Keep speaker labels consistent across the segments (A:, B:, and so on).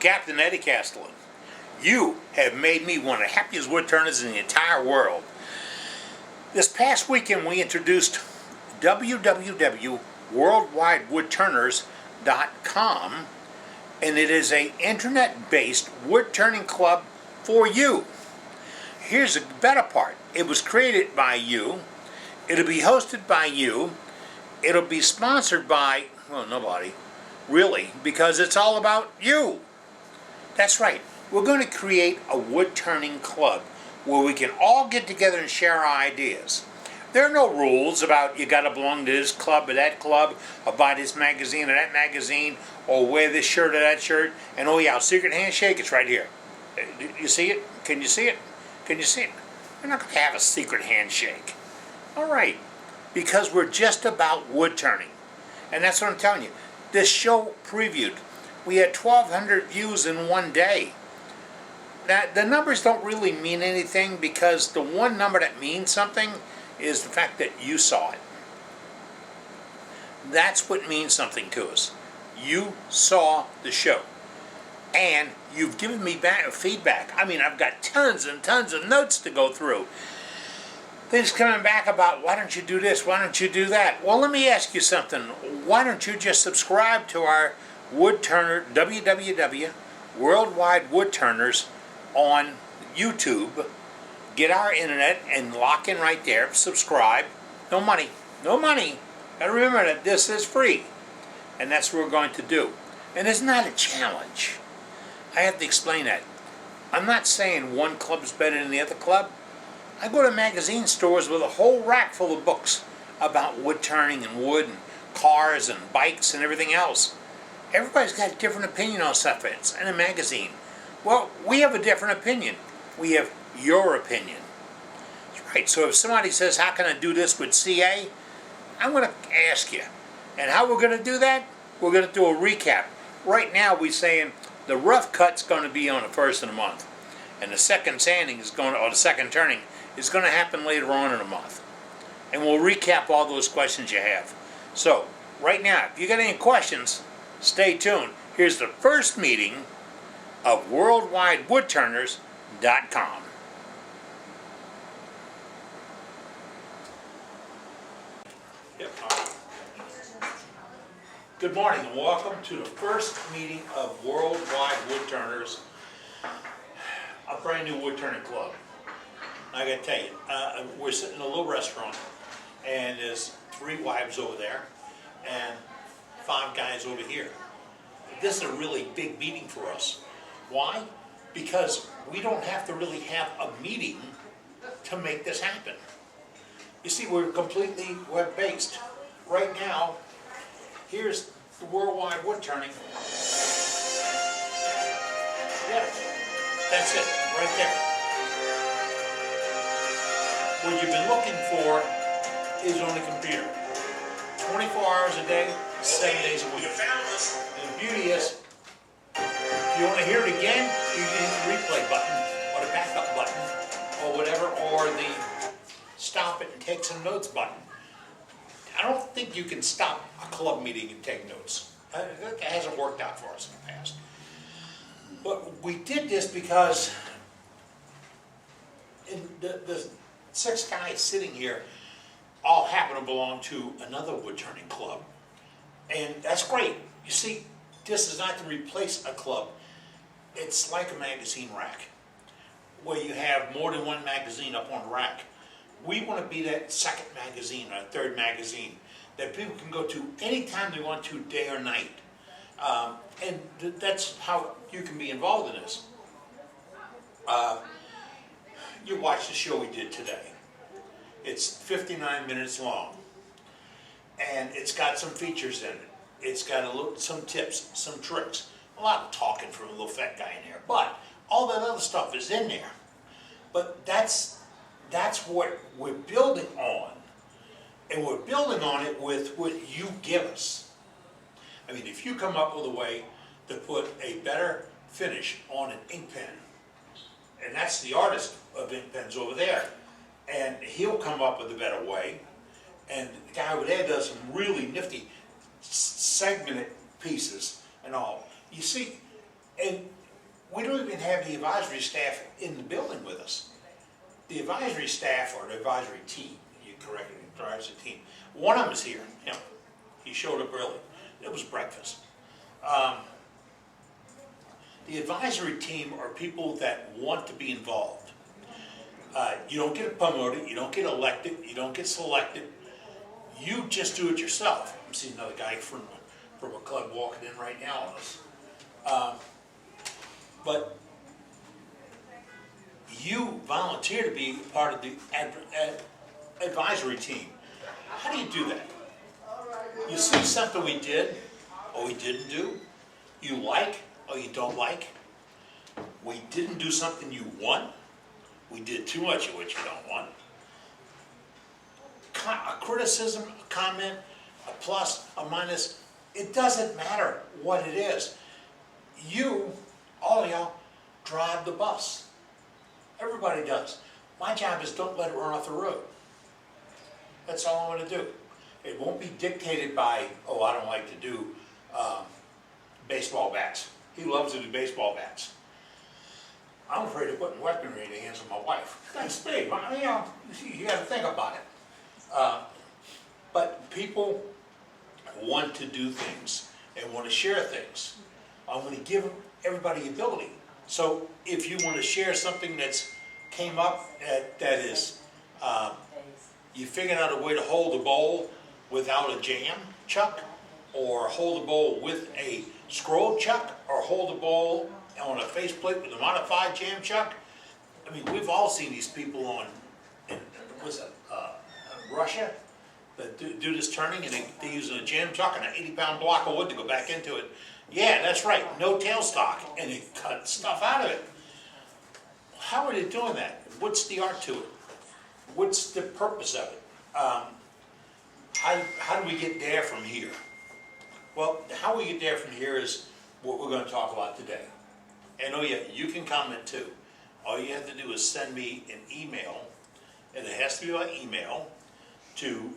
A: Captain Eddie Castellan. You have made me one of the happiest woodturners in the entire world. This past weekend we introduced www.worldwidewoodturners.com, and it is an internet-based woodturning club for you. Here's the better part. It was created by you. It'll be hosted by you. It'll be sponsored by, well, nobody, really, because it's all about you. That's right. We're going to create a wood-turning club where we can all get together and share our ideas. There are no rules about you got to belong to this club or that club, or buy this magazine or that magazine, or wear this shirt or that shirt. And oh yeah, secret handshake, it's right here. You see it? Can you see it? Can you see it? We're not going to have a secret handshake. All right, because we're just about wood turning. And that's what I'm telling you. This show previewed. We had 1,200 views in one day. Now, the numbers don't really mean anything, because the one number that means something is the fact that you saw it. That's what means something to us. You saw the show. And you've given me back feedback. I mean, I've got tons and tons of notes to go through. Things coming back about, why don't you do this, why don't you do that? Well, let me ask you something. Why don't you just subscribe to our Woodturner, www.worldwidewoodturners on YouTube. Get our internet and lock in right there. Subscribe. No money. No money. Gotta remember that this is free. And that's what we're going to do. And it's not a challenge. I have to explain that. I'm not saying one club is better than the other club. I go to magazine stores with a whole rack full of books about wood turning and wood and cars and bikes and everything else. Everybody's got a different opinion on stuff in a magazine. Well, we have a different opinion. We have your opinion. That's right. So if somebody says, how can I do this with CA? I'm going to ask you. And how we're going to do that? We're going to do a recap. Right now we're saying the rough cut's going to be on the first of the month. And the second sanding is going to, or the second turning is going to happen later on in the month. And we'll recap all those questions you have. So, right now, if you got any questions, stay tuned. Here's the first meeting of WorldwideWoodturners.com. Yep. Good morning and welcome to the first meeting of Worldwide Woodturners, a brand new woodturning club. I got to tell you, we're sitting in a little restaurant, and there's 3 wives over there and 5 guys over here. This is a really big meeting for us. Why? Because we don't have to really have a meeting to make this happen. You see, we're completely web-based. Right now, here's the Worldwide Wood Turning. Yeah, that's it, right there. What you've been looking for is on the computer. 24 hours a day, 7 days a week. And the beauty is, if you want to hear it again, you can hit the replay button, or the backup button, or whatever, or the stop it and take some notes button. I don't think you can stop a club meeting and take notes. It hasn't worked out for us in the past. But we did this because the 6 guys sitting here all happen to belong to another wood turning club. And that's great. You see, this is not to replace a club. It's like a magazine rack, where you have more than one magazine up on the rack. We want to be that second magazine or third magazine that people can go to anytime they want to, day or night. And that's how you can be involved in this. You watch the show we did today. It's 59 minutes long, and it's got some features in it. It's got some tips, some tricks, a lot of talking from a little fat guy in there, but all that other stuff is in there. But that's what we're building on, and we're building on it with what you give us. I mean, if you come up with a way to put a better finish on an ink pen, and that's the artist of ink pens over there, and he'll come up with a better way, and the guy over there does some really nifty segmented pieces and all. You see, And we don't even have the advisory staff in the building with us. The advisory staff, or the advisory team, you correctly, the advisory team, one of them is here, him. He showed up early. It was breakfast. The advisory team are people that want to be involved. You don't get promoted, you don't get elected, you don't get selected. You just do it yourself. I'm seeing another guy from a club walking in right now on us. But you volunteer to be part of the advisory team. How do you do that? You see something we did, or we didn't do, you like, or you don't like. We didn't do something you want. We did too much of what you don't want. A criticism, a comment, a plus, a minus, it doesn't matter what it is. You, all y'all, drive the bus. Everybody does. My job is don't let it run off the road. That's all I'm going to do. It won't be dictated by, oh, I don't like to do baseball bats. He loves to do baseball bats. I'm afraid of putting weaponry in the hands of my wife. That's big. You know, you got to think about it. But people want to do things and want to share things. I want to give everybody ability. So if you want to share something that's came up that is, you figured out a way to hold the bowl without a jam chuck, or hold the bowl with a scroll chuck, or hold the bowl on a faceplate with a modified jam chuck. I mean, we've all seen these people on, was it Russia, that do this turning, and they're using a jam chuck and an 80-pound block of wood to go back into it. Yeah, that's right, no tailstock, and they cut stuff out of it. How are they doing that? What's the art to it? What's the purpose of it? How do we get there from here? Well, how we get there from here is what we're going to talk about today. And oh yeah, you can comment too. All you have to do is send me an email, and it has to be by email, to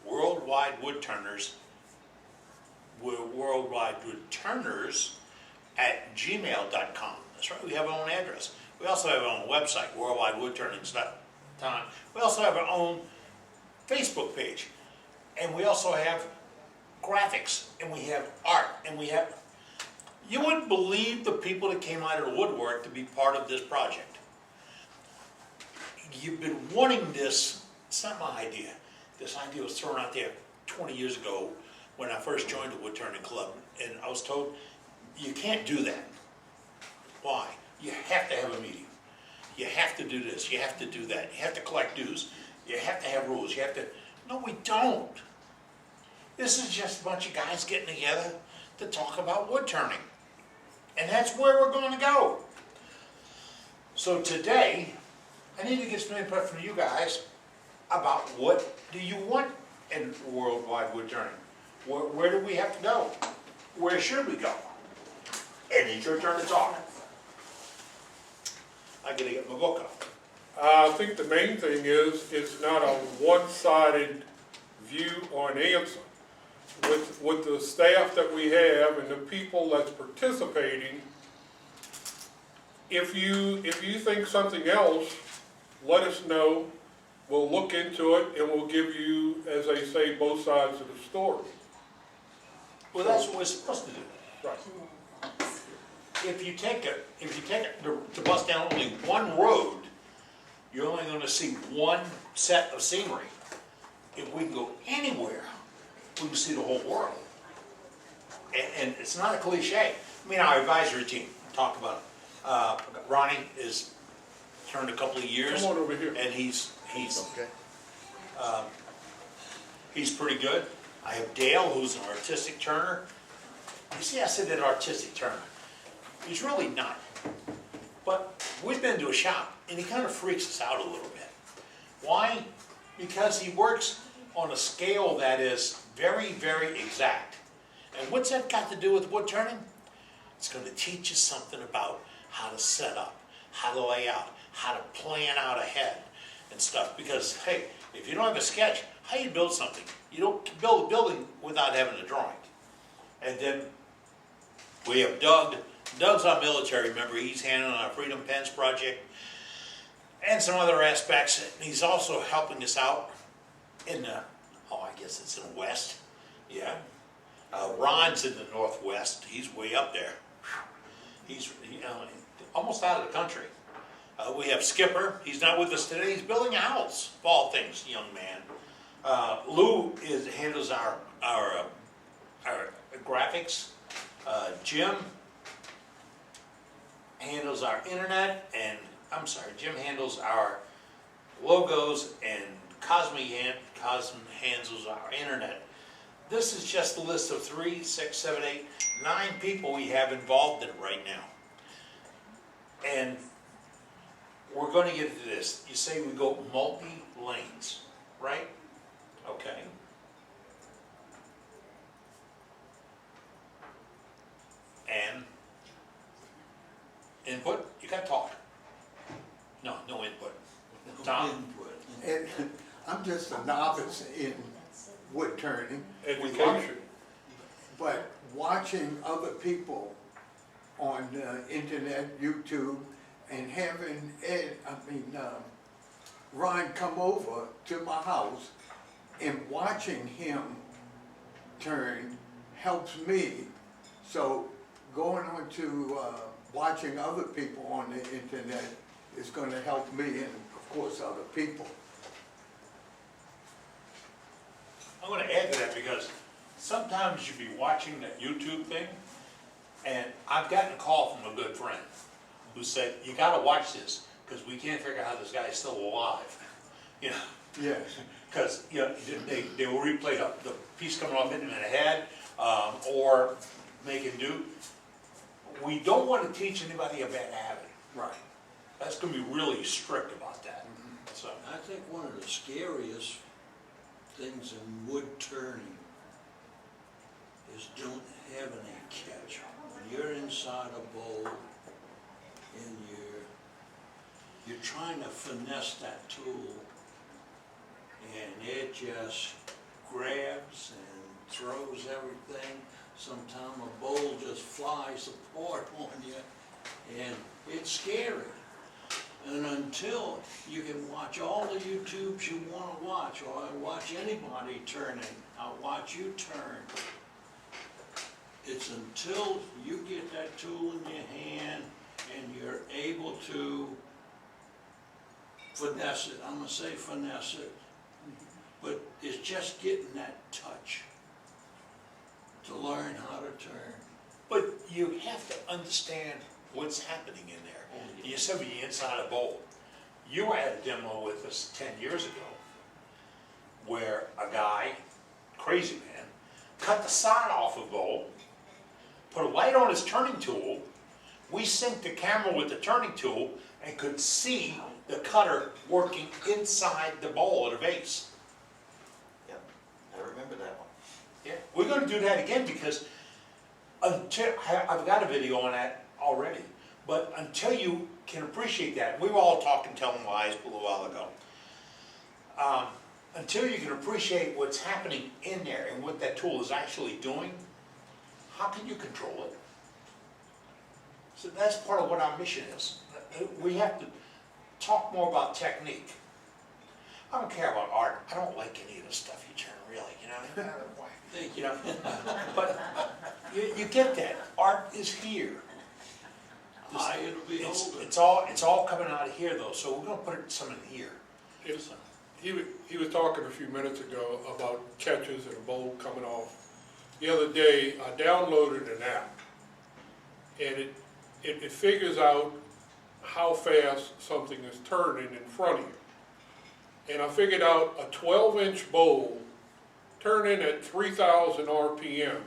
A: Worldwide Woodturners, worldwidewoodturners@gmail.com. That's right, we have our own address. We also have our own website, worldwidewoodturnings.com. We also have our own Facebook page. And we also have graphics, and we have art, and we have... You wouldn't believe the people that came out of the woodwork to be part of this project. You've been wanting this. It's not my idea. This idea was thrown out there 20 years ago when I first joined the wood turning club, and I was told, you can't do that. Why? You have to have a meeting. You have to do this, you have to do that, you have to collect dues, you have to have rules, you have to... No, we don't. This is just a bunch of guys getting together to talk about wood turning. And that's where we're going to go. So today, I need to get some input from you guys about what do you want in worldwide wood turning? Where do we have to go? Where should we go? And it's your turn to talk. I gotta get my book up.
B: I think the main thing is it's not a one-sided view or an answer. With the staff that we have and the people that's participating, if you think something else, let us know. We'll look into it and we'll give you, as they say, both sides of the story.
A: Well, that's what we're supposed to do.
B: Right.
A: If you take the bus down only one road, you're only going to see one set of scenery. If we can go anywhere, we can see the whole world. And it's not a cliche. I mean, our advisory team talked about it. Ronnie is turned a couple of years.
B: Come on over here.
A: And he's
B: okay.
A: He's pretty good. I have Dale, who's an artistic turner. You see, I said that artistic turner. He's really not. But we've been to a shop, and he kind of freaks us out a little bit. Why? Because he works on a scale that is very, very exact. And what's that got to do with wood turning? It's going to teach you something about how to set up, how to lay out, how to plan out ahead and stuff. Because, hey, if you don't have a sketch, how do you build something? You don't build a building without having a drawing. And then we have Doug Doug's our military member. He's handling our Freedom Pens project and some other aspects. He's also helping us out in the, I guess it's in the west. Yeah. Ron's in the northwest. He's way up there. He's almost out of the country. We have Skipper. He's not with us today. He's building a house, of all things, young man. Lou handles our graphics. Jim handles our internet, and Jim handles our logos, and Cosme handles our internet. This is just a list of 3, 6, 7, 8, 9 people we have involved in it right now. And we're going to get into this. You say we go multi-lanes, right? Okay. And input, you got to talk. No input. Tom?
C: And I'm just a novice in wood turning.
B: Education.
C: But watching other people on the internet, YouTube, and having Ron come over to my house and watching him turn helps me. So going on to watching other people on the internet is going to help me and, of course, other people.
A: I'm going to add to that because sometimes you be watching that YouTube thing, and I've gotten a call from a good friend who said, you got to watch this because we can't figure out how this guy is still alive. You know?
C: Yes.
A: Because they will replay the piece coming off hitting him in the head or making do. We don't want to teach anybody a bad habit.
C: Right.
A: That's going to be really strict about that. So
D: I think one of the scariest things in wood turning is don't have any catch. When you're inside a bowl and you're trying to finesse that tool and it just grabs and throws everything. Sometimes a bowl just flies apart on you and it's scary. And until you can watch all the YouTubes you want to watch, or watch anybody turning, I'll watch you turn. It's until you get that tool in your hand and you're able to finesse it. I'm going to say finesse it. But it's just getting that touch to learn how to turn.
A: but you have to understand what's happening in there. You said when you're inside a bowl. You were at a demo with us 10 years ago where a guy, crazy man, cut the side off a bowl, put a light on his turning tool, we synced the camera with the turning tool and could see the cutter working inside the bowl at a base.
E: Yep, I remember that one.
A: Yeah, we're going to do that again because I've got a video on that already. But until you can appreciate that, we were all talking, telling lies a little while ago. Until you can appreciate what's happening in there and what that tool is actually doing, how can you control it? So that's part of what our mission is. We have to talk more about technique. I don't care about art. I don't like any of the stuff you turn, really, you know?
D: Thank
A: You know, but you get that. Art is here.
D: It'll be older.
A: It's all coming out of here though, so we're gonna put some in here.
B: He was talking a few minutes ago about catches and a bowl coming off. The other day, I downloaded an app, and it figures out how fast something is turning in front of you. And I figured out a 12-inch bowl turning at 3,000 RPMs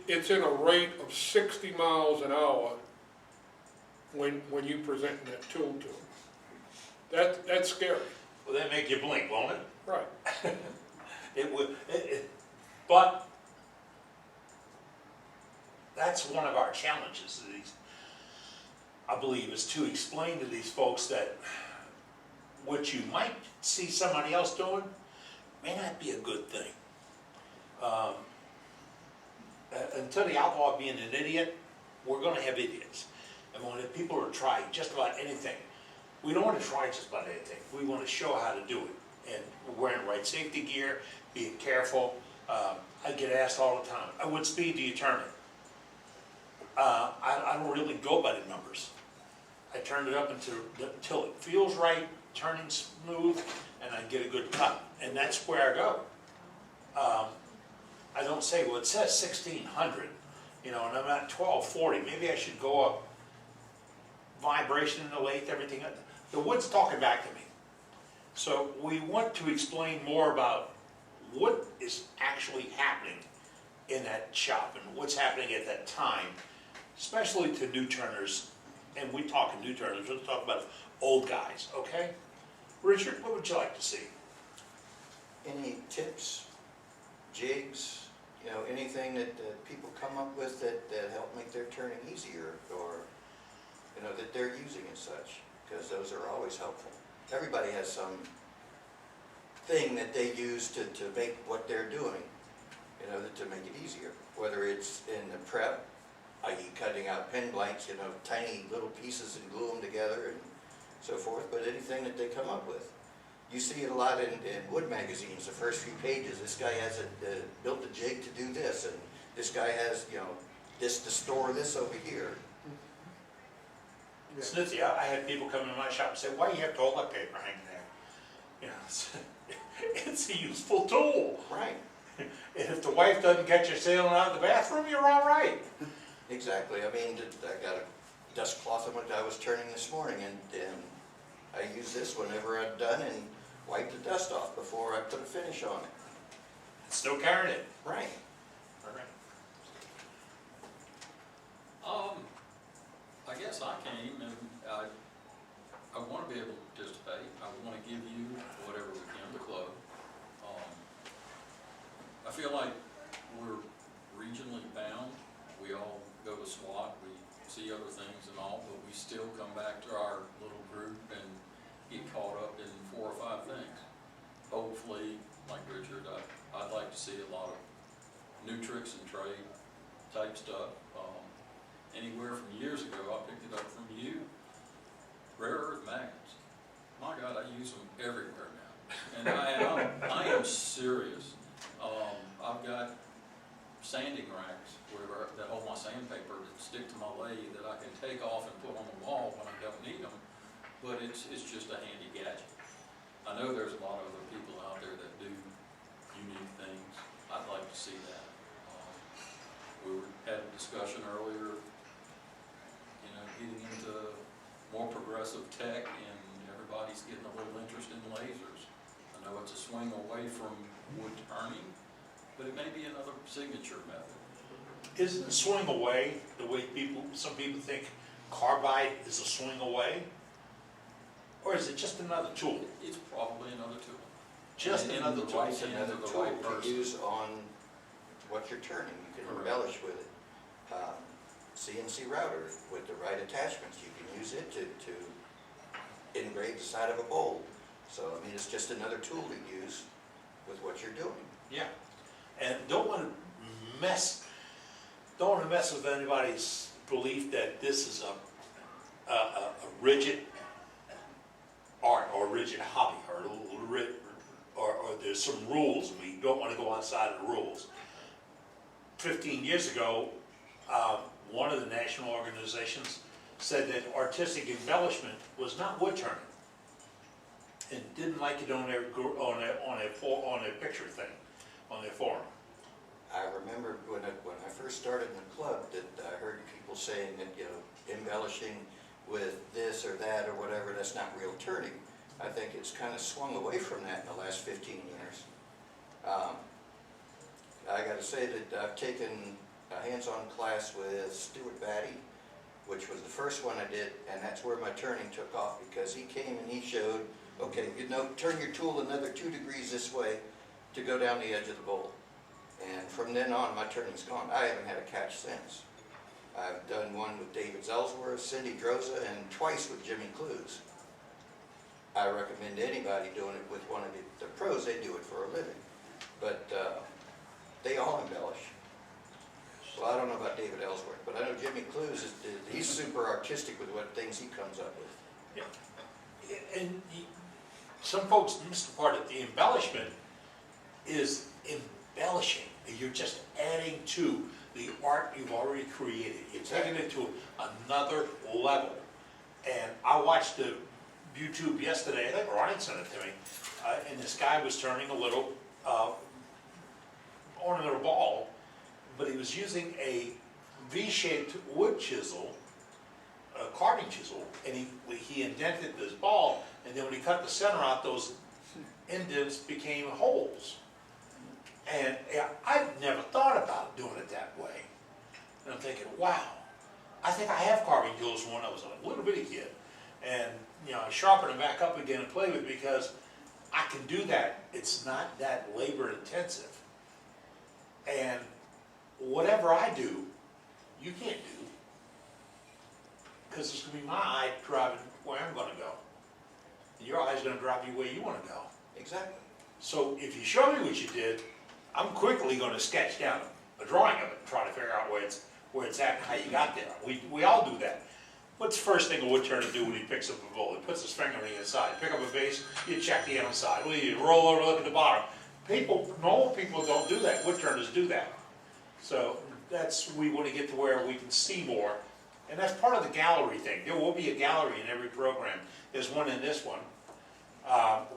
B: it's in a rate of 60 miles an hour when you present that tool to them. That's scary.
A: Will that make you blink, won't it?
B: Right.
A: It would. But that's one of our challenges. I believe is to explain to these folks that what you might see somebody else doing may not be a good thing. until the outlaw being an idiot, we're gonna have idiots. And when the people are trying just about anything, we don't wanna try just about anything. We wanna show how to do it. And wearing the right safety gear, being careful. I get asked all the time, at what speed do you turn it? I don't really go by the numbers. I turn it up until it feels right, turning smooth, and I get a good cut. And that's where I go. I don't say, well, it says 1600, and I'm at 1240. Maybe I should go up vibration in the lathe, everything. The wood's talking back to me. So we want to explain more about what is actually happening in that shop and what's happening at that time, especially to new turners. And we talk new turners, we'll talk about old guys, okay? Richard, what would you like to see?
E: Any tips, jigs, anything that people come up with that help make their turning easier, or, that they're using and such, because those are always helpful. Everybody has some thing that they use to make what they're doing, to make it easier. Whether it's in the prep, i.e. cutting out pen blanks, tiny little pieces and glue them together and so forth, but anything that they come up with. You see it a lot in wood magazines, the first few pages. This guy has built a jig to do this, and this guy has, this to store this over here.
C: Yeah.
A: Snitsy, I had people come into my shop and say, why do you have toilet paper hanging there? It's a useful tool.
E: Right.
A: And if the wife doesn't get you sailing out of the bathroom, you're all right.
E: Exactly. I mean, I got a dust cloth I was turning this morning, and I use this whenever I'm done and wipe the dust off before I put a finish on it.
A: It's still carrying it.
E: Right.
A: All right.
F: I guess I came and I want to be able to participate. I want to give you whatever we can to club. I feel like we're regionally bound. We all go to SWAT, we see other things and all, but we still come back to our little group and get caught up in 4 or 5 things. Hopefully, like Richard, I'd like to see a lot of new tricks and trade type stuff. Anywhere from years ago, I picked it up from you. Rare earth magnets. My God, I use them everywhere now. And I am serious. I've got sanding racks that hold my sandpaper that stick to my lathe that I can take off and put on the wall when I don't need them. But it's just a handy gadget. I know there's a lot of other people out there that do unique things. I'd like to see that. We had a discussion earlier, getting into more progressive tech, and everybody's getting a little interest in lasers. I know it's a swing away from wood turning, but it may be another signature method.
A: Isn't swing away the way some people think carbide is a swing away? Or is it just another tool?
F: It's probably another tool.
A: Just
F: in
A: another
F: the
A: tool.
F: right
E: It's
F: hands
E: another
F: of the
E: tool
F: right
E: to
F: person.
E: use on what you're turning. You can
F: Correct.
E: embellish with it. CNC router with the right attachments. You can use it to engrave the side of a bowl. So, I mean, it's just another tool to use with what you're doing.
A: Yeah. And don't want to mess with anybody's belief that this is a rigid art or a rigid hobby or there's some rules and we don't want to go outside of the rules. 15 years ago, one of the national organizations said that artistic embellishment was not wood turning, and didn't like it on a picture thing, on their forum.
E: I remember when I first started in the club that I heard people saying that, embellishing with this or that or whatever, that's not real turning. I think it's kind of swung away from that in the last 15 years. I got to say that I've taken a hands-on class with Stuart Batty, which was the first one I did, and that's where my turning took off, because he came and he showed, okay, turn your tool another 2 degrees this way to go down the edge of the bowl. And from then on, my turning's gone. I haven't had a catch since. I've done one with David Zellsworth, Cindy Droza, and twice with Jimmy Clues. I recommend anybody doing it with one of the pros. They do it for a living. But they all embellish. Well, I don't know about David Ellsworth, but I know Jimmy Clues he's super artistic with what things he comes up with.
A: Yeah. And some folks miss the part that the embellishment is embellishing. You're just adding to the art you've already created. You're taking it to another level. And I watched the YouTube yesterday, I think Ryan sent it to me, and this guy was turning a little ornamental ball, but he was using a V-shaped wood chisel, a carving chisel, and he indented this ball, and then when he cut the center out, those indents became holes. And I've never thought about doing it that way. And I'm thinking, wow, I think I have carving tools from when I was a little bitty kid. And, you know, I sharpen them back up again and play with it because I can do that. It's not that labor intensive. And whatever I do, you can't do. Because it's going to be my eye driving where I'm going to go. And your eye's going to drive you where you want to go.
E: Exactly.
A: So if you show me what you did, I'm quickly going to sketch down a drawing of it and try to figure out where it's at and how you got there. We all do that. What's the first thing a woodturner do when he picks up a bowl? He puts his finger on the inside. Pick up a vase, you check the inside. Well, you roll over, look at the bottom. Normal people don't do that. Woodturners do that. So we want to get to where we can see more. And that's part of the gallery thing. There will be a gallery in every program. There's one in this one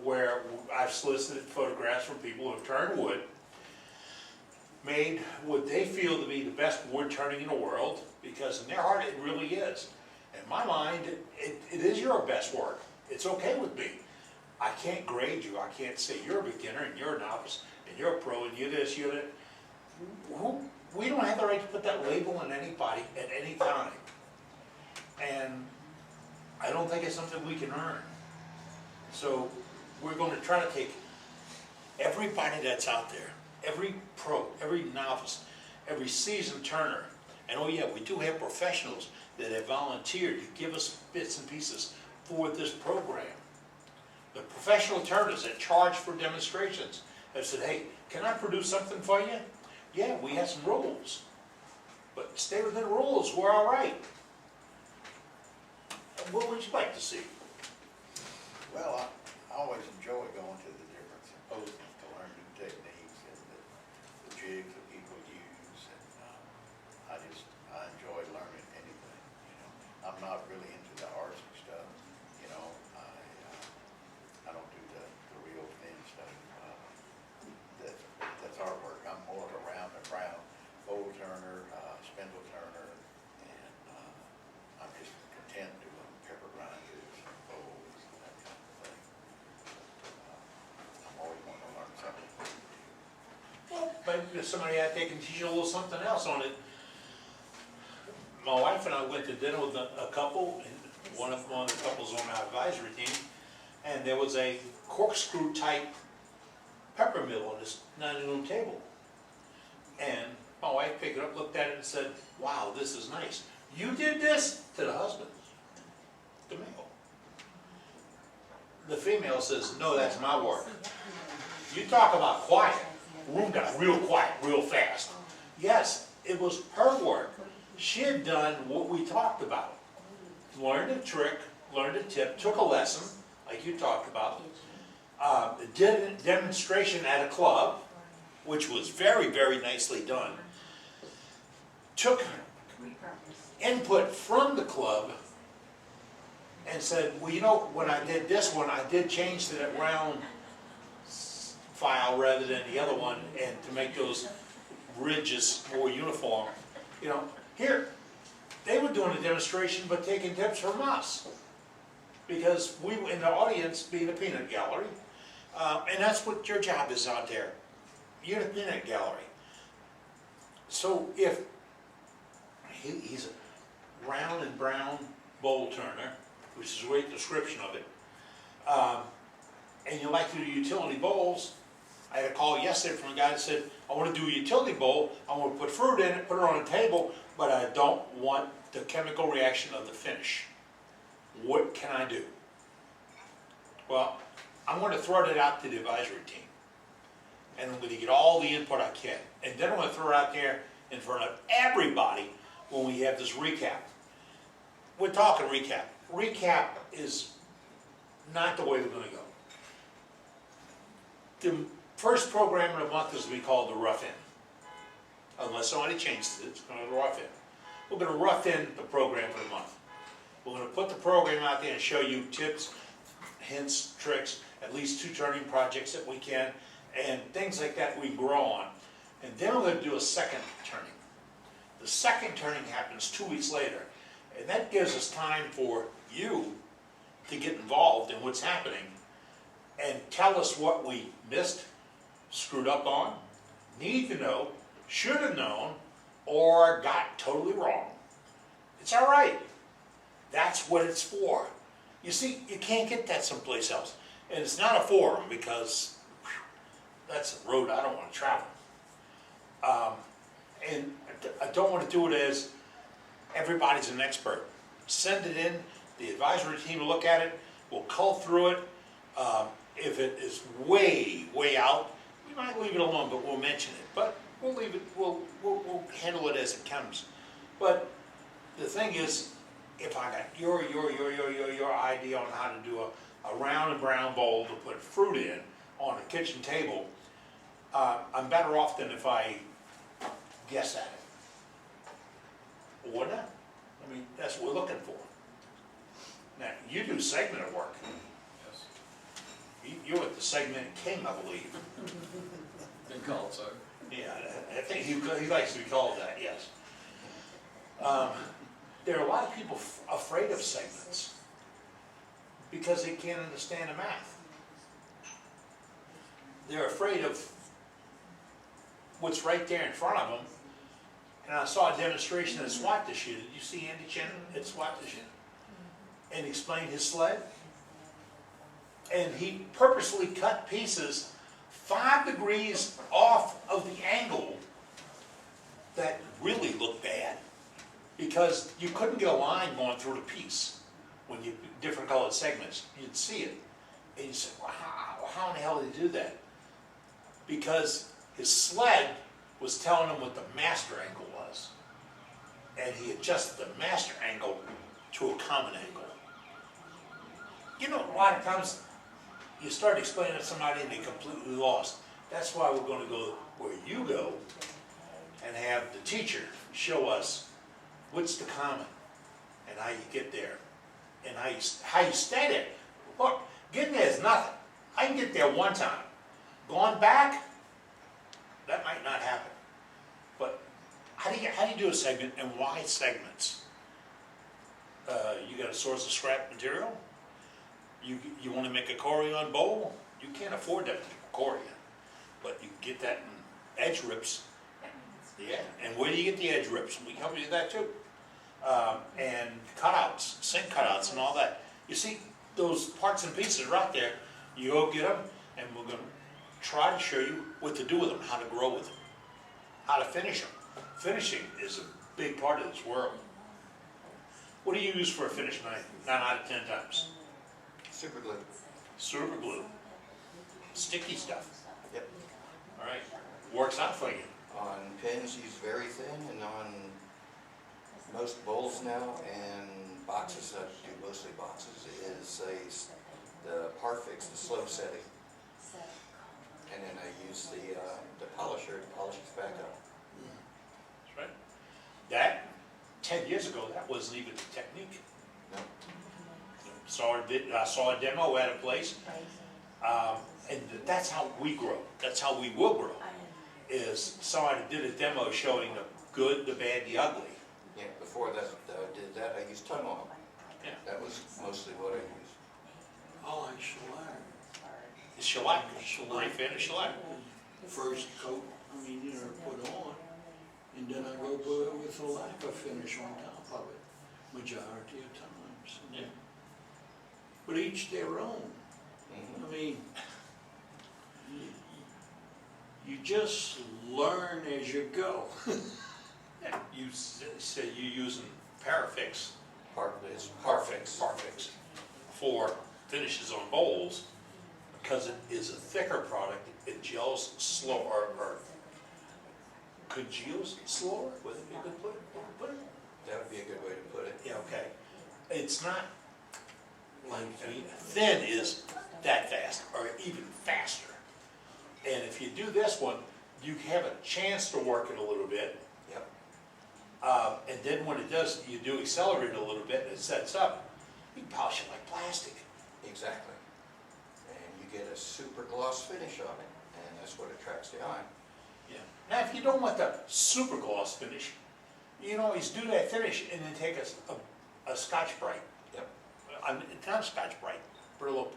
A: where I've solicited photographs from people who have turned wood, made what they feel to be the best wood turning in the world, because in their heart it really is. In my mind, it is your best work. It's okay with me. I can't grade you. I can't say you're a beginner and you're a novice and you're a pro and you're this, you're that. We don't have the right to put that label on anybody at any time. And I don't think it's something we can earn. So we're going to try to take everybody that's out there, every pro, every novice, every seasoned turner, and oh yeah, we do have professionals that have volunteered to give us bits and pieces for this program. The professional turners that charge for demonstrations have said, hey, can I produce something for you? Yeah, we have some rules, but stay within the rules, we're all right. What would you like to see?
G: Well, I always enjoy going to the different symposiums to learn new techniques and the jigs that people use, and I enjoy learning anything, you know. I'm not really into the artsy stuff, you know. I don't do the real thin stuff. That's our work. I'm more of a round and round bowl turner, spindle turner, and I'm just content doing pepper grinders and bowls and that kind of thing. I'm always wanting to learn something.
A: Well, maybe if somebody out there can teach you a little something else on it. My wife and I went to dinner with a couple, and one of the couples on our advisory team, and there was a corkscrew type pepper mill on this dining room table. And my wife picked it up, looked at it and said, wow, this is nice. You did this? To the husband, the male. The female says, no, that's my work. You talk about quiet. Room got real quiet, real fast. Yes, it was her work. She had done what we talked about. Learned a trick, learned a tip, took a lesson, like you talked about. Did a demonstration at a club, which was very, very nicely done. Took input from the club and said, well, you know, when I did this one, I did change to that round file rather than the other one, and to make those ridges more uniform. You know, here, they were doing a demonstration but taking tips from us, because we were in the audience being a peanut gallery, and that's what your job is out there. You're the peanut gallery. So if he's a round and brown bowl turner, which is a great description of it, and you like to do utility bowls, I had a call yesterday from a guy that said, I want to do a utility bowl, I want to put fruit in it, put it on a table, but I don't want the chemical reaction of the finish. What can I do? Well, I'm going to throw it out to the advisory team, and I'm going to get all the input I can, and then I'm going to throw it out there in front of everybody when we have this recap. We're talking recap. Recap is not the way we're gonna go. The first program of the month is to be called the rough in. Unless somebody changes it, it's gonna be the rough in. We're gonna rough in the program for the month. We're gonna put the program out there and show you tips, hints, tricks, at least 2 turning projects that we can, and things like that we grow on. And then we're gonna do a second turning. The second turning happens 2 weeks later, and that gives us time for you to get involved in what's happening and tell us what we missed, screwed up on, need to know, should have known, or got totally wrong. It's all right. That's what it's for. You see, you can't get that someplace else. And it's not a forum because that's a road I don't want to travel. And I don't want to do it as everybody's an expert. Send it in, the advisory team will look at it, we'll cull through it. If it is way, way out, we might leave it alone, but we'll mention it. But we'll leave it, we'll handle it as it comes. But the thing is, if I got your idea on how to do a round and brown bowl to put fruit in on a kitchen table, I'm better off than if I guess at it. Wouldn't it? I mean, that's what we're looking for. Now, you do segmented work.
F: Yes.
A: You're the segment king, I believe.
F: Been called so.
A: Yeah, I think he likes to be called that, yes. There are a lot of people afraid of segments because they can't understand the math. They're afraid of what's right there in front of them. And I saw a demonstration at SWAT this year. Did you see Andy Chin at SWAT this year? And he explained his sled. And he purposely cut pieces 5 degrees off of the angle that really looked bad, because you couldn't get a line going through the piece when you different colored segments. You'd see it, and you said, "Well, how in the hell did he do that?" Because his sled was telling him what the master angle was, and he adjusted the master angle to a common angle. You know, a lot of times you start explaining to somebody and they're completely lost. That's why we're going to go where you go and have the teacher show us what's the common and how you get there and how you stay there. Look, getting there is nothing. I can get there one time. Going back, that might not happen. But how do you do a segment, and why segments? You got a source of scrap material? You want to make a Corian bowl? You can't afford that Corian, but you can get that in edge rips. Yeah, and where do you get the edge rips? We help you with that too. And cutouts, sink cutouts and all that. You see, those parts and pieces right there, you go get them, and we're going to try to show you what to do with them, how to grow with them, how to finish them. Finishing is a big part of this world. What do you use for a finish, 9 out of 10 times?
E: Super glue.
A: Super glue. Sticky stuff.
E: Yep.
A: All right. Works out for you.
E: On pins, use very thin, and on most bowls now and boxes, I do mostly boxes, is the Parfix, the slow setting. And then I use the polisher to polish it back up.
A: That's right. That, 10 years ago, that wasn't even a technique.
E: No.
A: I saw a demo at a place, and that's how we grow. That's how we will grow. Is somebody did a demo showing the good, the bad, the ugly.
E: Yeah, before that, I did that, I used tongue oil.
A: Yeah.
E: That was mostly what I used.
D: I like shellac.
A: It's shellac. Shellac. Fan of shellac.
D: First coat, put on, and then I go with a lacquer finish on top of it, majority of times.
A: Yeah.
D: But each their own.
E: Mhm.
D: I mean, you just learn as you go.
A: Yeah. You say you're using Parafix.
E: It's
A: Parfix for finishes on bowls because it is a thicker product. It gels slower, or congeal slower? Would it be a good put it?
E: That would be a good way to put it.
A: Yeah, okay. It's not like, I mean, thin is that fast, or even faster. And if you do this one, you have a chance to work it a little bit.
E: Yep.
A: And then when it does, you do accelerate it a little bit and it sets up, you can polish it like plastic.
E: Exactly. And you get a super gloss finish on it, and that's what attracts the eye.
A: Yeah. Now, if you don't want the super gloss finish, you can always do that finish and then take a Scotch-Brite.
E: Yep.
A: It's not Scotch-Brite, Brillo,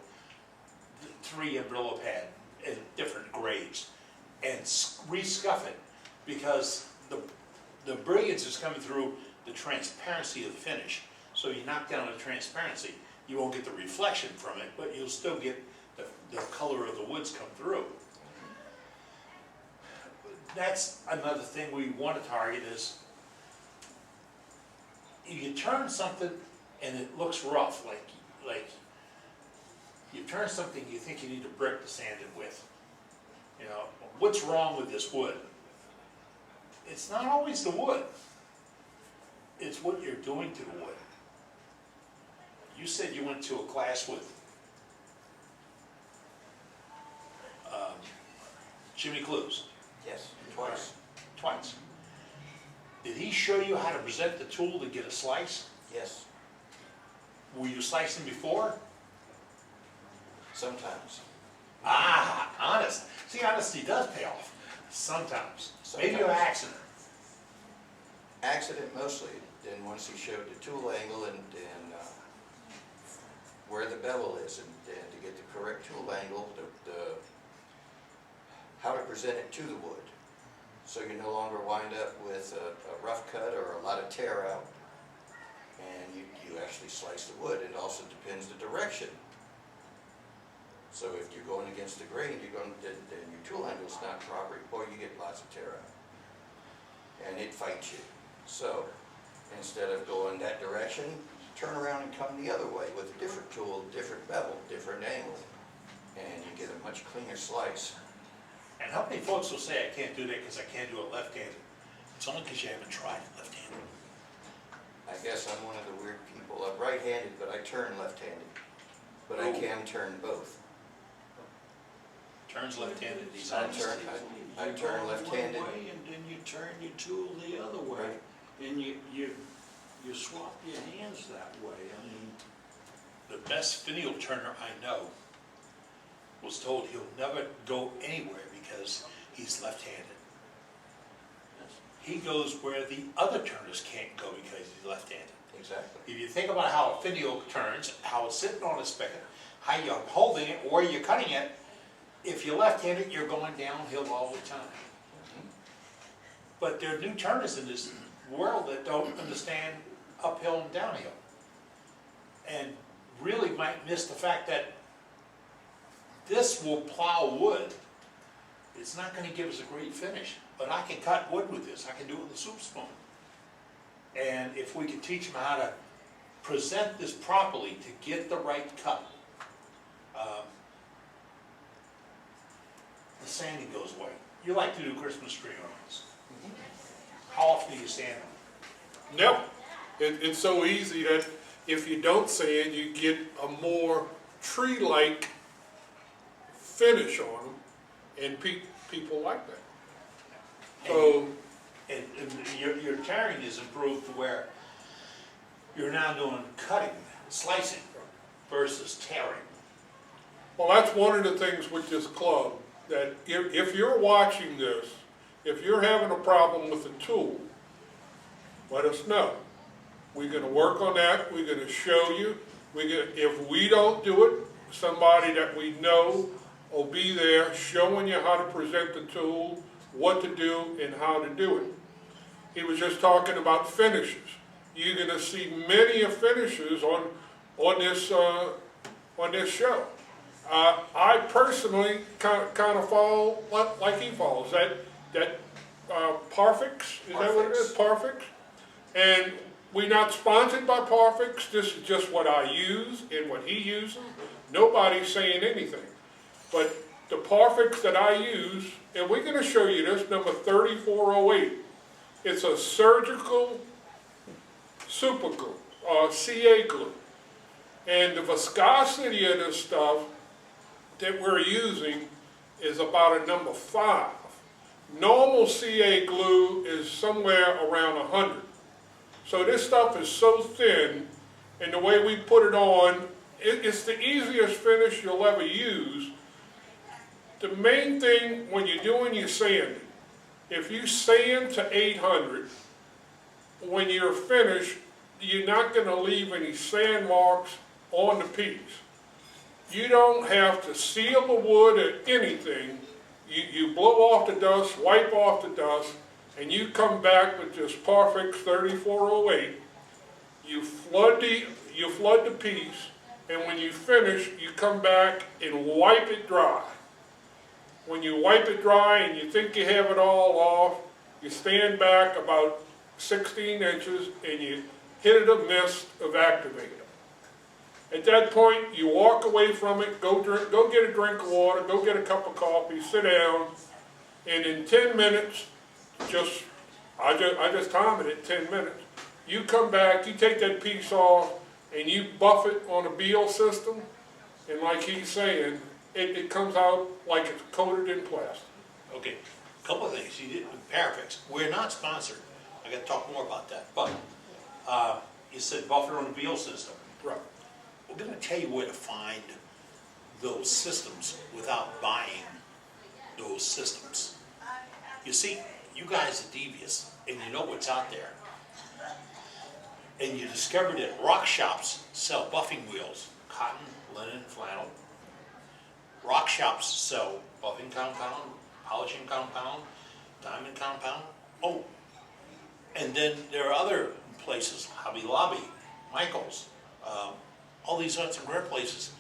A: 3M Brillo pad in different grades, and re-scuff it, because the brilliance is coming through the transparency of the finish. So you knock down the transparency, you won't get the reflection from it, but you'll still get the color of the woods come through. That's another thing we want to target is, you turn something and it looks rough, like you turn something you think you need a brick to sand it with. You know, what's wrong with this wood? It's not always the wood. It's what you're doing to the wood. You said you went to a class with Jimmy Clues.
E: Yes, twice.
A: Twice. Did he show you how to present the tool to get a slice?
E: Yes,
A: Were you slicing before?
E: sometimes.
A: Ah, honest. See, honesty does pay off. Sometimes. Maybe an
E: Sometimes.
A: accident.
E: Accident mostly. Then once he showed the tool angle and where the bevel is, and to get the correct tool angle, how to present it to the wood. So you no longer wind up with a rough cut or a lot of tear out, and you actually slice the wood. It also depends the direction. So if you're going against the grain, then your tool angle's not proper, or you get lots of tear out. And it fights you. So instead of going that direction, turn around and come the other way with a different tool, different bevel, different angle, and you get a much cleaner slice.
A: And how many folks will say, I can't do that because I can't do it left-handed? It's only because you haven't tried it left-handed.
E: I guess I'm one of the weird people. I'm right-handed, but I turn left-handed. But I can turn both.
A: Turns left-handed, he's
E: I
A: honest.
E: turn- I
D: You
E: turn
D: go
E: left-handed.
D: one way, and then you turn your tool the other way,
E: Right.
D: and you swap your hands that way. I mean,
A: The best finial turner I know was told he'll never go anywhere because he's left-handed.
D: that's-
A: He goes where the other turners can't go because he's left-handed.
E: Exactly.
A: If you think about how a finial turns, how it's sitting on a spigot, how you're holding it, or you're cutting it, if you're left-handed, you're going downhill all the time. But there are new turners in this world that don't understand uphill and downhill. And really might miss the fact that this will plow wood. It's not gonna give us a great finish, but I can cut wood with this. I can do it with a soup spoon. And if we can teach them how to present this properly to get the right cut, the sanding goes away. You like to do Christmas tree ornaments. How often do you sand them?
B: Never. It's so easy that if you don't sand, you get a more tree-like finish on them, and people like that. So,
A: And your tearing is improved to where you're now doing cutting, slicing versus tearing.
B: well, that's one of the things with this club, that if you're watching this, if you're having a problem with the tool, let us know. We're gonna work on that, we're gonna show you. If we don't do it, somebody that we know will be there showing you how to present the tool, what to do, and how to do it. He was just talking about finishes. You're gonna see many finishes on this show. I personally kind of fall like he falls. That Parfix, is that what it is? Parfix? And we're not sponsored by Parfix. This is just what I use and what he uses. Nobody's saying anything. But the Parfix that I use, and we're gonna show you this, number 3408. It's a surgical super glue, CA glue. And the viscosity of this stuff that we're using is about a number 5. Normal CA glue is somewhere around 100. So this stuff is so thin, and the way we put it on, it's the easiest finish you'll ever use. The main thing when you're doing your sanding, if you sand to 800, when you're finished, you're not going to leave any sand marks on the piece. You don't have to seal the wood or anything. You blow off the dust, wipe off the dust, and you come back with this Parfix 3408. You flood the piece, and when you finish, you come back and wipe it dry. When you wipe it dry and you think you have it all off, you stand back about 16 inches and you hit it a mist of activator. At that point, you walk away from it, go get a drink of water, go get a cup of coffee, sit down, and in 10 minutes, I just timed it at 10 minutes. You come back, you take that piece off, and you buff it on a Beal system, and like he's saying, it comes out like it's coated in plastic.
H: Okay, a couple of things. You did Parafix. We're not sponsored. I got to talk more about that. But you said buffer on the Beal system.
B: Right.
H: We're going to tell you where to find those systems without buying those systems. You see, you guys are devious, and you know what's out there. And you discovered that rock shops sell buffing wheels, cotton, linen, flannel. Rock shops sell buffing compound, polishing compound, diamond compound. Oh, and then there are other places, Hobby Lobby, Michael's, all these arts and great places.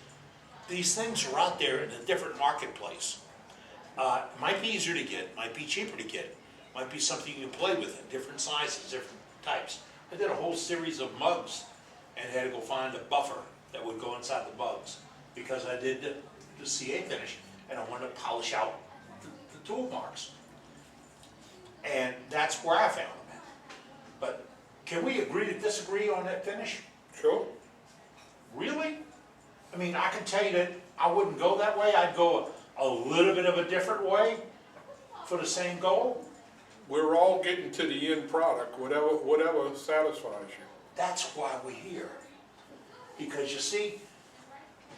H: These things are out there in a different marketplace. Might be easier to get, might be cheaper to get, might be something you can play with in different sizes, different types. I did a whole series of mugs and had to go find a buffer that would go inside the mugs because I did the CA finish and I wanted to polish out the tool marks. And that's where I found them. But can we agree to disagree on that finish?
B: Sure.
H: Really? I mean, I can tell you that I wouldn't go that way. I'd go a little bit of a different way for the same goal.
B: We're all getting to the end product, whatever satisfies you.
H: That's why we're here. Because you see,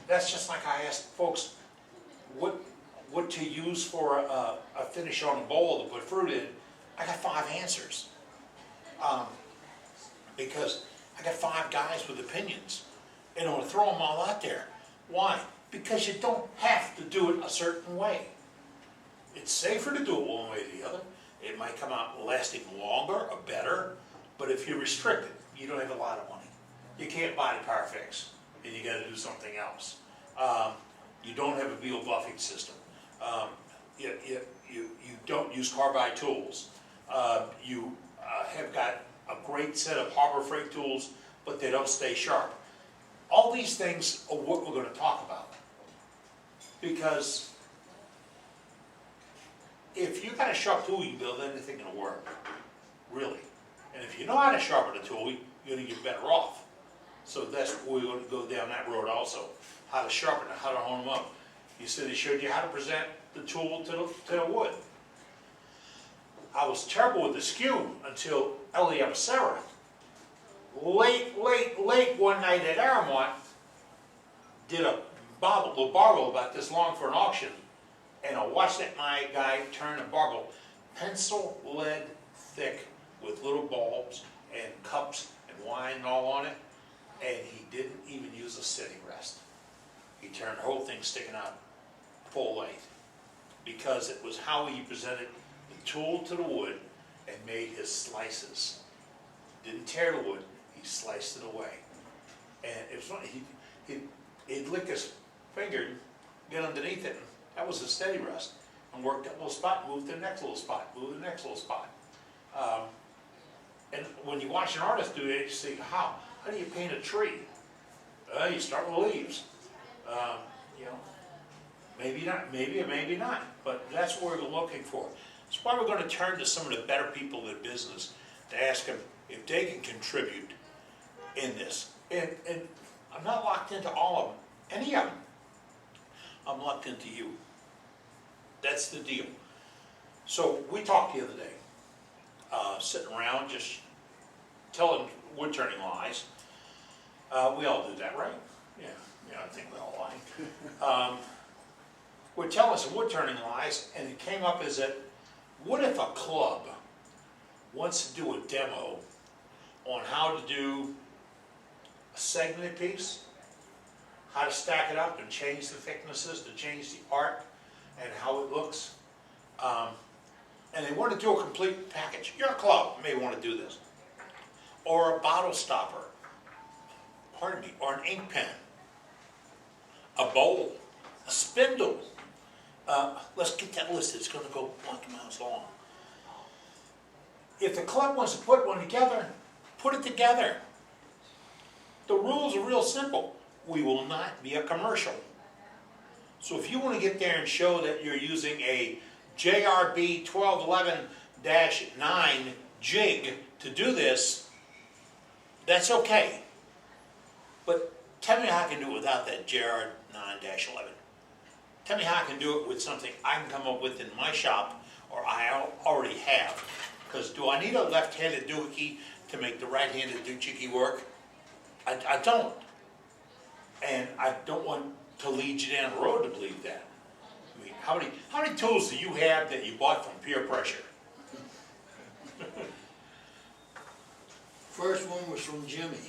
H: that's just like I asked folks what to use for a finish on a bowl to put fruit in. I got 5 answers. Because I got 5 guys with opinions. And I want to throw them all out there. Why? Because you don't have to do it a certain way. It's safer to do it one way or the other. It might come out lasting longer or better, but if you're restricted, you don't have a lot of money. You can't buy the Parafix, and you got to do something else. You don't have a Beal buffing system. You don't use carbide tools. You have got a great set of Harbor Freight tools, but they don't stay sharp. All these things are what we're going to talk about. Because if you got a sharp tool, you can build anything that'll work, really. And if you know how to sharpen a tool, you're going to get better off. So that's we're going to go down that road also. How to sharpen it, how to hone them up. You said they showed you how to present the tool to the wood. I was terrible with the skew until Ellie Abacera. Late one night at Aramont, did a barbel about this long for an auction, and I watched that my guy turn a barbel, pencil lead thick with little bulbs and cups and wine and all on it, and he didn't even use a sitting rest. He turned the whole thing sticking out full length because it was how he presented the tool to the wood and made his slices. Didn't tear the wood, he sliced it away. And it was funny, he'd lick his finger, get underneath it, and that was a steady rest. And work that little spot, move to the next little spot, move to the next little spot. And when you watch an artist do it, you see, how do you paint a tree? You start with leaves. You know, Maybe not, maybe or maybe not, but that's what we're looking for. That's why we're gonna turn to some of the better people in business to ask them if they can contribute in this. And I'm not locked into all of them, any of them. I'm locked into you. That's the deal. So we talked the other day, sitting around just telling wood turning lies. We all do that, right? Yeah, I think we all lie. We're telling some wood turning lies, and it came up as that, what if a club wants to do a demo on how to do a segmented piece, how to stack it up and change the thicknesses, to change the art and how it looks, and they want to do a complete package. Your club may want to do this, or a bottle stopper, pardon me, or an ink pen, a bowl, a spindle. Let's get that listed. It's going to go 1 miles long. If the club wants to put one together, put it together. The rules are real simple. We will not be a commercial. So if you want to get there and show that you're using a JRB 1211-9 jig to do this, that's okay. But tell me how I can do it without that JR 9-11. Tell me how I can do it with something I can come up with in my shop, or I already have. Because do I need a left-handed doohickey to make the right-handed doohickey work? I don't. And I don't want to lead you down the road to believe that. I mean, how many tools do you have that you bought from peer pressure?
D: First one was from Jimmy.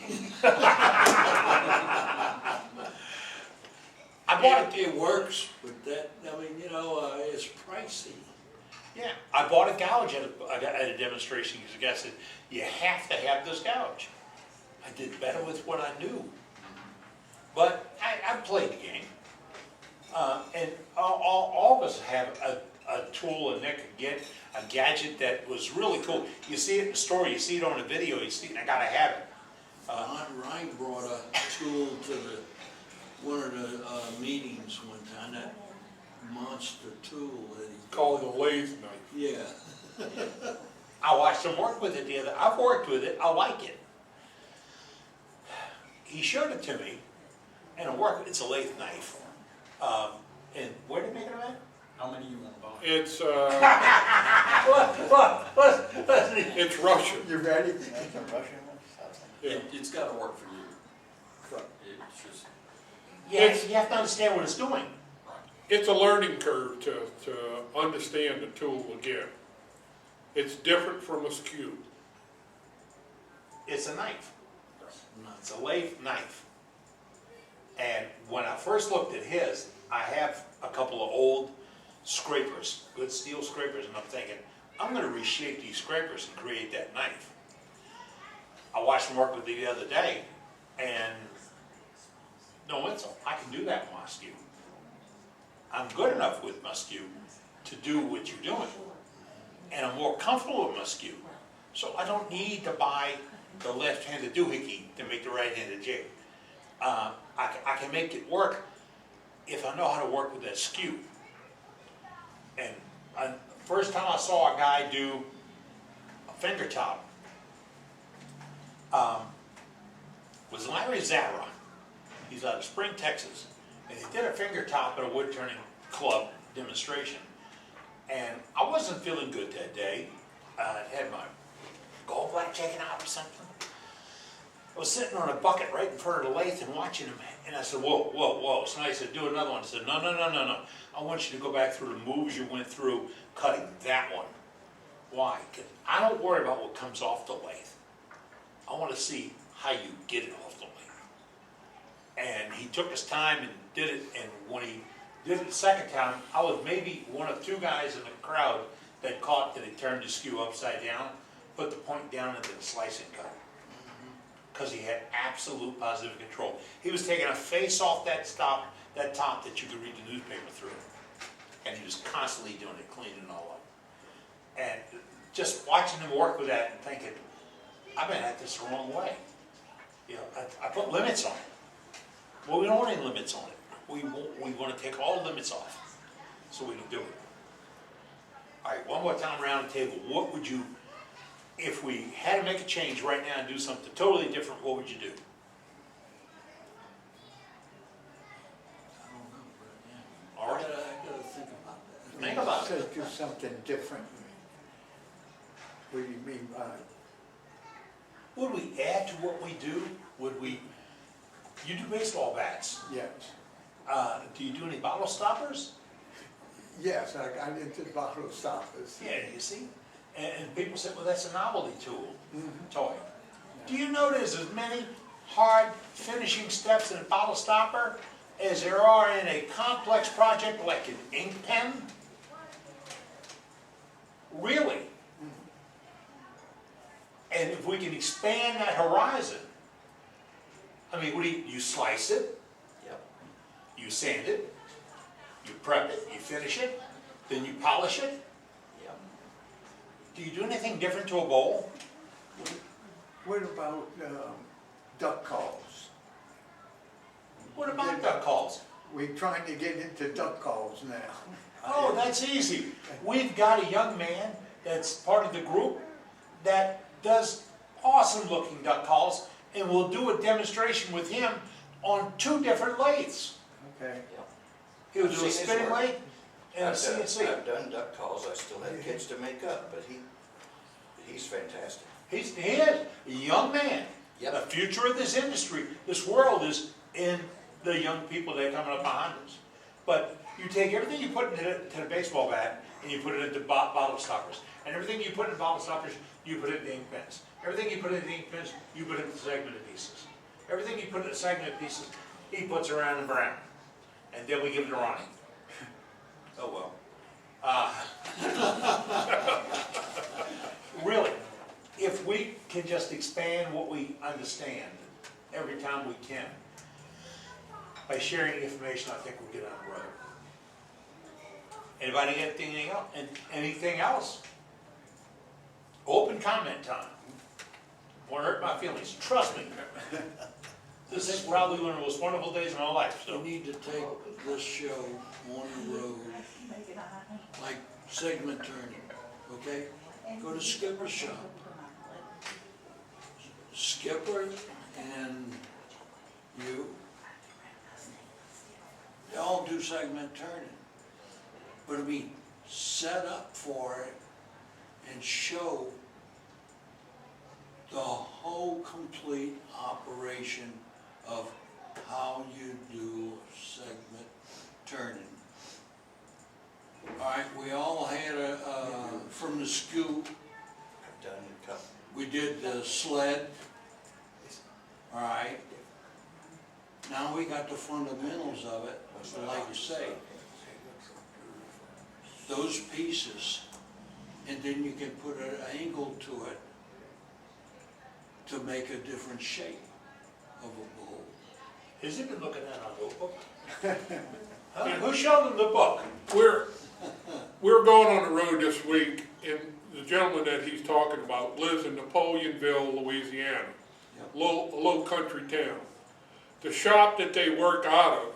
H: I bought it.
D: It works, but that, I mean, it's pricey.
H: Yeah, I bought a gouge at a demonstration because the guy said, you have to have this gouge. I did better with what I knew. But I played the game. And all of us have a tool, and Nick could get a gadget that was really cool. You see it in the store, you see it on the video, you see it, and I gotta have it.
D: Ryan brought a tool to one of the meetings one time, that monster tool that he
B: Call it a lathe knife.
D: Yeah.
H: I watched him work with it the other. I've worked with it. I like it. He showed it to me, and it's a lathe knife. And where did he make it at?
F: How many you want to buy?
B: It's,
H: What?
B: it's Russian.
C: You ready?
G: That's a Russian one?
B: Yeah.
F: It's got to work for you. It's just,
H: Yeah, you have to understand what it's doing.
B: It's a learning curve to understand the tool again. It's different from a skew.
H: It's a knife. It's a lathe knife. And when I first looked at his, I have a couple of old scrapers, good steel scrapers, and I'm thinking, I'm going to reshape these scrapers and create that knife. I watched him work with it the other day, and no Wetzel, I can do that with my skew. I'm good enough with my skew to do what you're doing. And I'm more comfortable with my skew. So I don't need to buy the left-handed doohickey to make the right-handed jig. I can make it work if I know how to work with that skew. And first time I saw a guy do a finger top was Larry Zara. He's out of Spring, Texas. And he did a finger top at a wood turning club demonstration. And I wasn't feeling good that day. I had my gallbladder taken out or something. I was sitting on a bucket right in front of the lathe and watching him. And I said, whoa, whoa, whoa. So I said, do another one. I said, no. I want you to go back through the moves you went through cutting that one. Why? Because I don't worry about what comes off the lathe. I want to see how you get it off the lathe. And he took his time and did it. And when he did it the second time, I was maybe one of two guys in the crowd that caught that he turned the skew upside down, put the point down, and then slice and cut. Because he had absolute positive control. He was taking a face off that top that you could read the newspaper through. And he was constantly doing it, cleaning it all up. And just watching him work with that and thinking, I've been at this the wrong way. You know, I put limits on it. Well, we don't want any limits on it. we want to take all limits off, so we can do it. All right, one more time around the table, what would you, if we had to make a change right now and do something totally different, what would you do?
D: I don't know, but yeah.
H: All right.
D: I gotta think about that.
H: Think about it.
C: Said do something different. What do you mean by?
H: Would we add to what we do? Would we, you do baseball bats.
C: Yes.
H: Do you do any bottle stoppers?
C: Yes, I got into bottle stoppers.
H: Yeah, you see? And people say, well, that's a novelty tool,
C: Mhm.
H: toy. Do you know there's as many hard finishing steps in a bottle stopper as there are in a complex project like an ink pen? Really? And if we can expand that horizon, I mean, what do you slice it,
E: Yep.
H: you sand it, you prep it, you finish it, then you polish it.
E: Yep.
H: Do you do anything different to a bowl?
C: What about duck calls?
H: What about duck calls?
C: We're trying to get into duck calls now.
H: Oh, that's easy. We've got a young man that's part of the group that does awesome looking duck calls, and we'll do a demonstration with him on 2 different lathes.
C: Okay.
E: Yep.
H: He'll
E: I've
H: do
E: seen
H: a
E: his
H: spinning
E: work.
H: lathe and a
E: I've done-
H: CNC.
E: I've done duck calls, I still have kids to make up, but he's fantastic.
H: He is a young man.
E: Yep.
H: The future of this industry, this world is in the young people that are coming up behind us. But you take everything you put into the baseball bat and you put it into bottle stoppers. And everything you put in bottle stoppers, you put it in ink pens. Everything you put in ink pens, you put into segmented pieces. Everything you put in segmented pieces, he puts around and brown. And then we give it to Ronnie.
E: Oh, well.
H: Really, if we can just expand what we understand every time we can, by sharing information, I think we'll get on the road. Anybody got anything else? Anything else? Open comment time. Won't hurt my feelings, trust me. This is probably one of the most wonderful days of my life, so.
D: We need to take this show on the road, like segment turning, okay? Go to Skipper's shop. Skipper and you, they all do segment turning. But it'll be set up for it and show the whole complete operation of how you do segment turning. All right, we all had from the scoop,
E: I've done a couple.
D: we did the sled. All right. Now we got the fundamentals of it, like you say. Those pieces, and then you can put an angle to it to make a different shape of a bowl.
H: Has he been looking at our notebook? Huh? Who showed him the book?
B: We're going on the road this week, and the gentleman that he's talking about lives in Napoleonville, Louisiana,
D: Yep.
B: a low country town. The shop that they work out of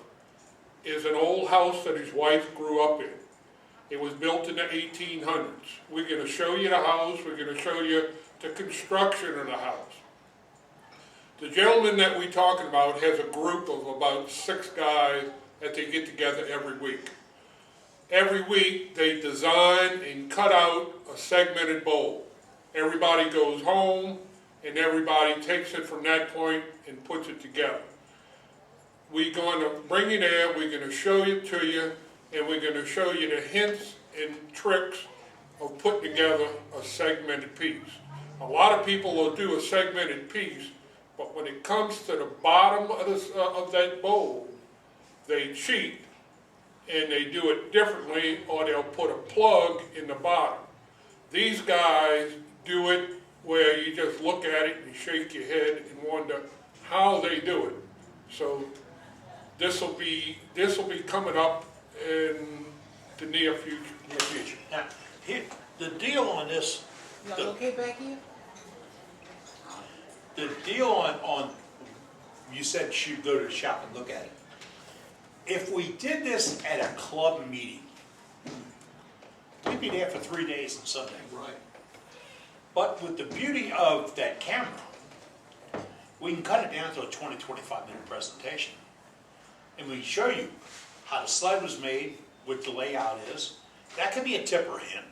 B: is an old house that his wife grew up in. It was built in the 1800s. We're going to show you the house. We're going to show you the construction of the house. The gentleman that we're talking about has a group of about 6 guys that they get together every week. Every week they design and cut out a segmented bowl. Everybody goes home and everybody takes it from that point and puts it together. We're going to bring you there, we're going to show it to you, and we're going to show you the hints and tricks of putting together a segmented piece. A lot of people will do a segmented piece, but when it comes to the bottom of that bowl, they cheat and they do it differently, or they'll put a plug in the bottom. These guys do it where you just look at it and shake your head and wonder how they do it. So this will be coming up in the near future.
H: Now, here, the deal on this,
I: Y'all okay back here?
H: the deal on, you said you go to the shop and look at it. if we did this at a club meeting, we'd be there for 3 days on Sunday.
D: Right.
H: But with the beauty of that camera, we can cut it down to a 20, 25-minute presentation. And we show you how the sled was made, what the layout is. That could be a tip or a hint.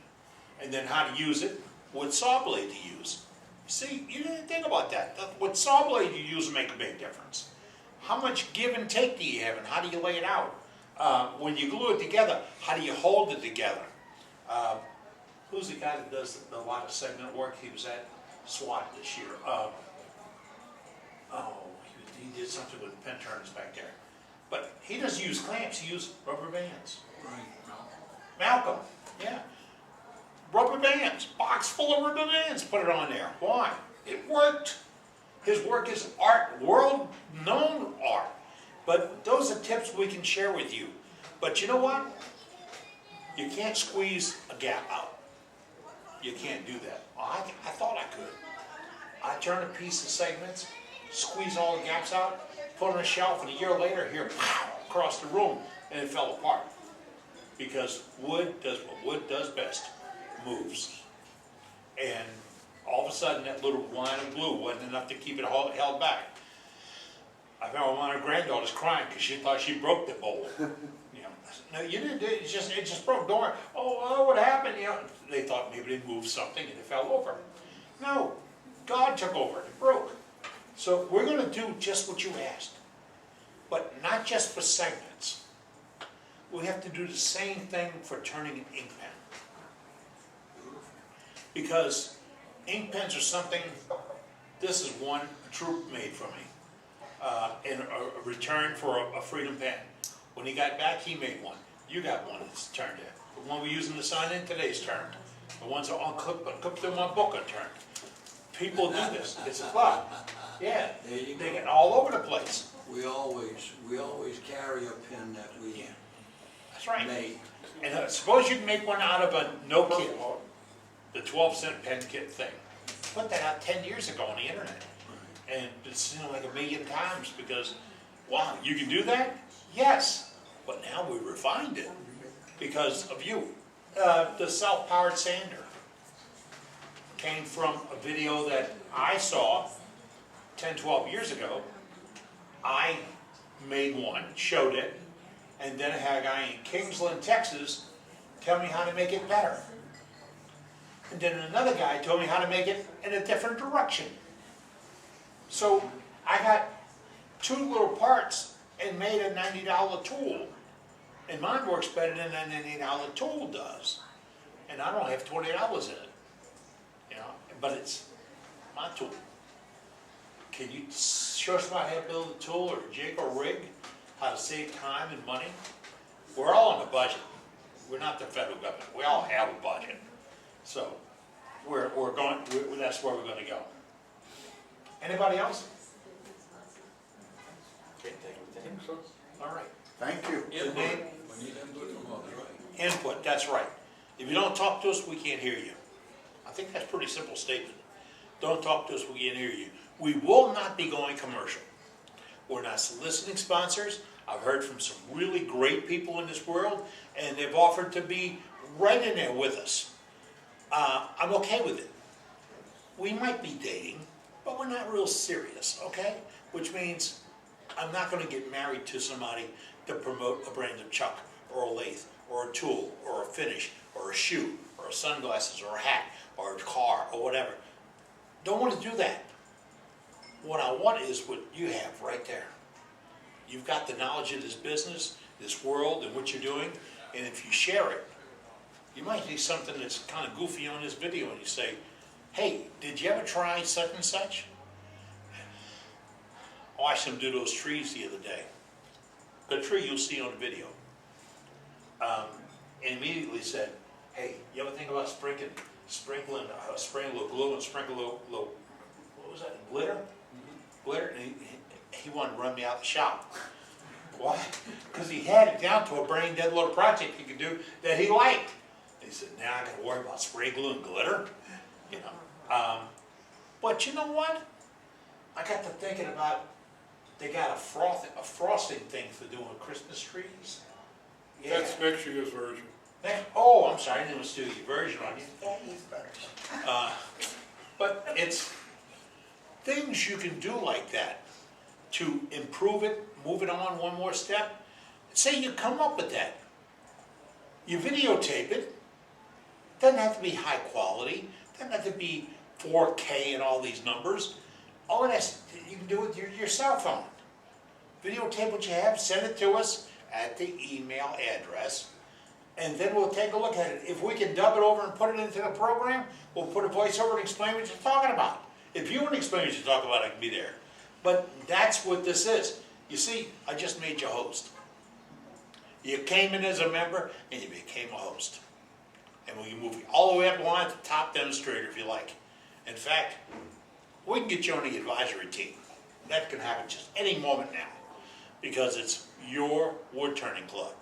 H: And then how to use it, what saw blade to use. See, you didn't think about that. What saw blade you use will make a big difference. How much give and take do you have, and how do you lay it out? When you glue it together, how do you hold it together? Who's the guy that does a lot of segment work? He was at SWAT this year. He did something with the pin turners back there. But he doesn't use clamps, he used rubber bands.
D: Right.
H: Malcolm, yeah. Rubber bands, box full of rubber bands, put it on there. Why? It worked. His work is art, world-known art. But those are tips we can share with you. But you know what? You can't squeeze a gap out. You can't do that. I thought I could. I turn a piece of segments, squeeze all the gaps out, put it on a shelf, and a year later, here, pow, across the room, and it fell apart. Because wood does what wood does best, moves. And all of a sudden, that little line of glue wasn't enough to keep it held back. I remember one of our granddaughters crying because she thought she broke the bowl. You know, no, you didn't. It just broke. Don't worry. Oh, what happened? You know, they thought maybe they moved something and it fell over. No, God took over. It broke. So we're going to do just what you asked, but not just for segments. We have to do the same thing for turning an ink pen. Because ink pens are something, this is one a troop made for me in a return for a Freedom pen. When he got back, he made one. You got one that's turned in. The one we're using to sign in today's turned. The ones that are clipped in my book are turned. People do this. It's a club. Yeah, they get all over the place.
D: We always carry a pen that we
H: That's right.
D: made.
H: And suppose you can make one out of a no kit, the 12-cent pen kit thing. Put that out 10 years ago on the internet. And it's seen like a million times because, wow, you can do that? Yes. But now we refined it because of you. The self-powered sander came from a video that I saw 10, 12 years ago. I made one, showed it, and then I had a guy in Kingsland, Texas, tell me how to make it better. And then another guy told me how to make it in a different direction. So I got two little parts and made a $90 tool. And mine works better than that $90 tool does. And I don't have $20 in it. You know, but it's my tool. Can you show us about how to build a tool or a jig or rig? How to save time and money? We're all on a budget. We're not the federal government. We all have a budget. So that's where we're going to go. Anybody else?
E: Can't think of anything.
H: All right.
C: Thank you.
H: The name,
D: We need input from others, right?
H: input, that's right. If you don't talk to us, we can't hear you. I think that's a pretty simple statement. Don't talk to us, we can't hear you. We will not be going commercial. We're not soliciting sponsors. I've heard from some really great people in this world, and they've offered to be right in there with us. I'm okay with it. We might be dating, but we're not real serious, okay? Which means I'm not going to get married to somebody to promote a brand of chuck or a lathe or a tool or a finish or a shoe or sunglasses or a hat or a car or whatever. Don't want to do that. What I want is what you have right there. You've got the knowledge of this business, this world, and what you're doing, and if you share it, you might see something that's kind of goofy on this video and you say, hey, did you ever try such and such? I watched them do those trees the other day. The tree you'll see on the video. And immediately said, hey, you ever think about sprinkling a little glue and sprinkle a little, what was that, glitter? Glitter, and he wanted to run me out the shop. Why? Because he had it down to a brain dead little project he could do that he liked. He said, now I got to worry about spray glue and glitter, you know. But you know what? I got to thinking about they got a frosting thing for doing Christmas trees. Yeah.
B: That's next year's version.
H: Oh, I'm sorry, I didn't do the version on you. But it's things you can do like that to improve it, move it on one more step. Say you come up with that. You videotape it. Doesn't have to be high quality. Doesn't have to be 4K and all these numbers. All of that you can do with your cell phone. Videotape what you have, send it to us at the email address, and then we'll take a look at it. If we can dub it over and put it into the program, we'll put a voiceover and explain what you're talking about. If you want to explain what you're talking about, I can be there. But that's what this is. You see, I just made you host. You came in as a member, and you became a host. And we can move you all the way up the line to top demonstrator if you like. In fact, we can get you on the advisory team. That can happen just any moment now, because it's your wood turning club.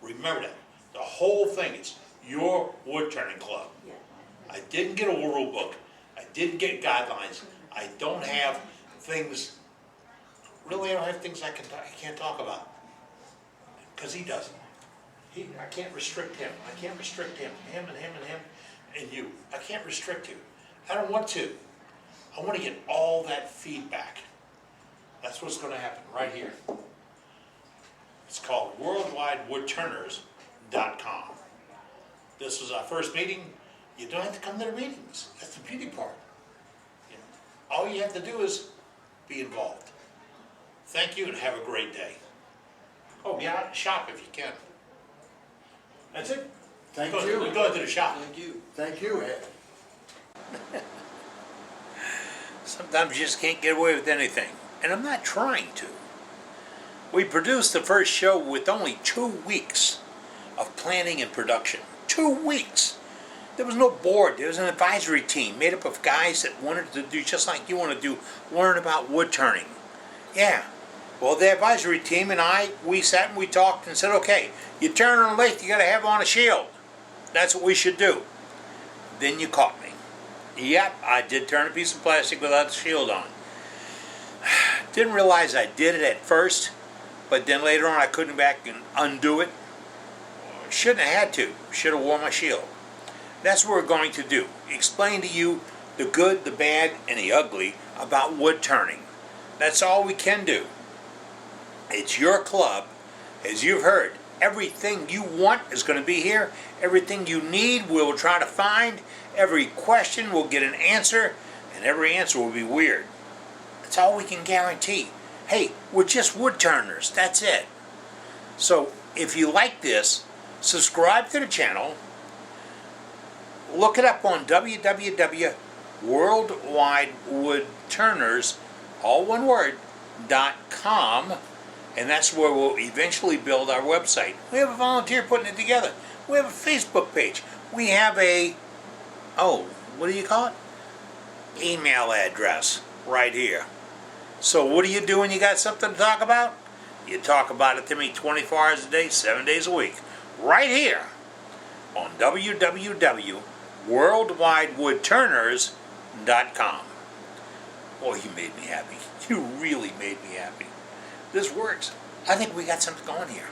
H: Remember that. The whole thing is your wood turning club. I didn't get a rule book. I didn't get guidelines. I don't have things, really I don't have things I can't talk about. Because he doesn't. I can't restrict him. I can't restrict him. Him and him and him and you. I can't restrict you. I don't want to. I want to get all that feedback. That's what's going to happen right here. It's called worldwidewoodturners.com. This was our first meeting. You don't have to come to the meetings. That's the beauty part. You know, all you have to do is be involved. Thank you and have a great day. Oh, get out and shop if you can. That's it.
C: Thank
H: Go
C: you.
H: to the shop.
D: Thank you.
C: Thank you, Ed.
A: Sometimes you just can't get away with anything. And I'm not trying to. We produced the first show with only 2 weeks of planning and production. 2 weeks. There was no board. There was an advisory team made up of guys that wanted to do just like you want to do, learn about wood turning. Yeah. Well, the advisory team and we sat and we talked and said, okay, you turn on a lathe, you got to have on a shield. That's what we should do. Then you caught me. Yep, I did turn a piece of plastic without the shield on. Didn't realize I did it at first, but then later on I couldn't back and undo it. Shouldn't have had to. Should have worn my shield. That's what we're going to do. Explain to you the good, the bad, and the ugly about wood turning. That's all we can do. It's your club. As you've heard, everything you want is going to be here. Everything you need we will try to find. Every question will get an answer, and every answer will be weird. That's all we can guarantee. Hey, we're just wood turners. That's it. So if you like this, subscribe to the channel. Look it up on www.worldwidewoodturners, all one word, .com, and that's where we'll eventually build our website. We have a volunteer putting it together. We have a Facebook page. We have a, what do you call it? Email address right here. So what do you do when you got something to talk about? You talk about it to me 24 hours a day, 7 days a week. Right here on www.worldwidewoodturners.com. Boy, you made me happy. You really made me happy. This works. I think we got something going here.